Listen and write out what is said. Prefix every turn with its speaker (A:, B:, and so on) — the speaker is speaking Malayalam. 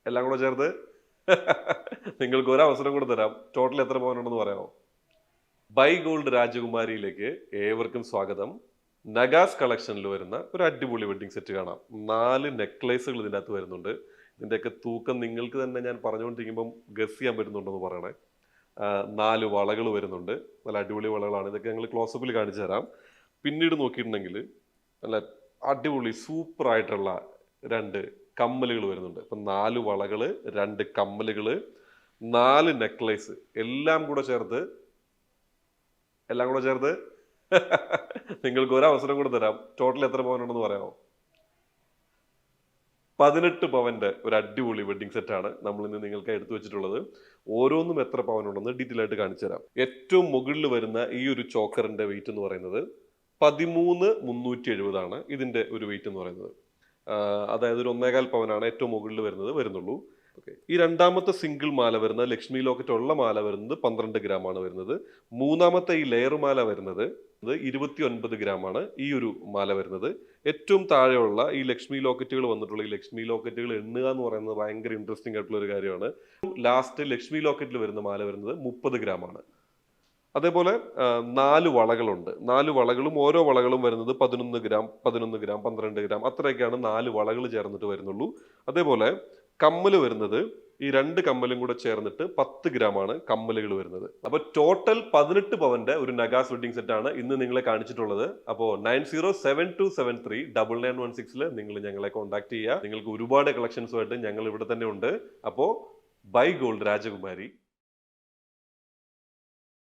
A: എല്ലാം കൂടെ ചേർത്ത് നിങ്ങൾക്ക് ഒരു അവസരം കൂടെ തരാം. ടോട്ടൽ എത്ര പവനുണ്ടെന്ന് പറയാമോ? ബൈ ഗോൾഡ് രാജകുമാരിയിലേക്ക് ഏവർക്കും സ്വാഗതം. നഗാസ് കളക്ഷനിൽ വരുന്ന ഒരു അടിപൊളി വെഡ്ഡിംഗ് സെറ്റ് കാണാം. 4 നെക്ലേസുകൾ ഇതിൻ്റെ അകത്ത് വരുന്നുണ്ട്. ഇതിൻ്റെയൊക്കെ തൂക്കം നിങ്ങൾക്ക് തന്നെ ഞാൻ പറഞ്ഞുകൊണ്ടിരിക്കുമ്പം ഗസ് ചെയ്യാൻ പറ്റുന്നുണ്ടെന്ന് പറയണേ. 4 വളകൾ വരുന്നുണ്ട്. നല്ല അടിപൊളി വളകളാണ്. ഇതൊക്കെ ഞങ്ങൾ ക്ലോസപ്പിൽ കാണിച്ചു തരാം. പിന്നീട് നോക്കിയിട്ടുണ്ടെങ്കിൽ നല്ല അടിപൊളി സൂപ്പറായിട്ടുള്ള 2 കമ്മലുകൾ വരുന്നുണ്ട്. ഇപ്പം 4 വളകൾ, 2 കമ്മലുകൾ, 4 നെക്ലേസ് എല്ലാം കൂടെ ചേർത്ത് നിങ്ങൾക്ക് ഒരു അവസരം കൂടെ തരാം. ടോട്ടൽ എത്ര പവനുണ്ടെന്ന് പറയാമോ? 18 പവന്റെ ഒരു അടിപൊളി വെഡ്ഡിംഗ് സെറ്റാണ് നമ്മൾ ഇന്ന് നിങ്ങൾക്ക് എടുത്തു വെച്ചിട്ടുള്ളത്. ഓരോന്നും എത്ര പവനുണ്ടെന്ന് ഡീറ്റെയിൽ ആയിട്ട് കാണിച്ചു തരാം. ഏറ്റവും മുകളിൽ വരുന്ന ഈ ഒരു ചോക്കറിന്റെ വെയിറ്റ് എന്ന് പറയുന്നത് 13,370 ആണ് ഇതിന്റെ ഒരു വെയിറ്റ് എന്ന് പറയുന്നത്. അതായത് ഒരു 1.25 പവനാണ് ഏറ്റവും മുകളിൽ വരുന്നുള്ളൂ. ഓക്കെ, ഈ രണ്ടാമത്തെ സിംഗിൾ മാല വരുന്ന ലക്ഷ്മി ലോക്കറ്റ് ഉള്ള മാല വരുന്നത് 12 ഗ്രാം ആണ് വരുന്നത്. മൂന്നാമത്തെ ഈ ലെയർ മാല വരുന്നത് 29 ഗ്രാം ആണ് ഈ ഒരു മാല വരുന്നത്. ഏറ്റവും താഴെയുള്ള ഈ ലക്ഷ്മി ലോക്കറ്റുകൾ വന്നിട്ടുള്ള ഈ ലക്ഷ്മി ലോക്കറ്റുകൾ എണ്ണുക എന്ന് പറയുന്നത് ഭയങ്കര ഇൻട്രസ്റ്റിംഗ് ആയിട്ടുള്ള ഒരു കാര്യമാണ്. ലാസ്റ്റ് ലക്ഷ്മി ലോക്കറ്റിൽ വരുന്ന മാല വരുന്നത് 30 ഗ്രാം ആണ്. അതേപോലെ 4 വളകളുണ്ട്. 4 വളകളും ഓരോ വളകളും വരുന്നത് 11 ഗ്രാം, 11 ഗ്രാം, 12 ഗ്രാം അത്രയൊക്കെയാണ് 4 വളകൾ ചേർന്നിട്ട് വരുന്നുള്ളൂ. അതേപോലെ കമ്മൽ വരുന്നത് ഈ 2 കമ്മലും കൂടെ ചേർന്നിട്ട് 10 ഗ്രാം ആണ് കമ്മലുകൾ വരുന്നത്. അപ്പോൾ ടോട്ടൽ 18 പവന്റെ ഒരു നഗാസ് വെഡിങ് സെറ്റ് ആണ് ഇന്ന് നിങ്ങളെ കാണിച്ചിട്ടുള്ളത്. അപ്പോൾ 9072739916 നിങ്ങൾ ഞങ്ങളെ കോൺടാക്ട് ചെയ്യുക. നിങ്ങൾക്ക് ഒരുപാട് കളക്ഷൻസുമായിട്ട് ഞങ്ങൾ ഇവിടെ തന്നെ ഉണ്ട്. അപ്പോൾ ബൈ ഗോൾഡ് രാജകുമാരി.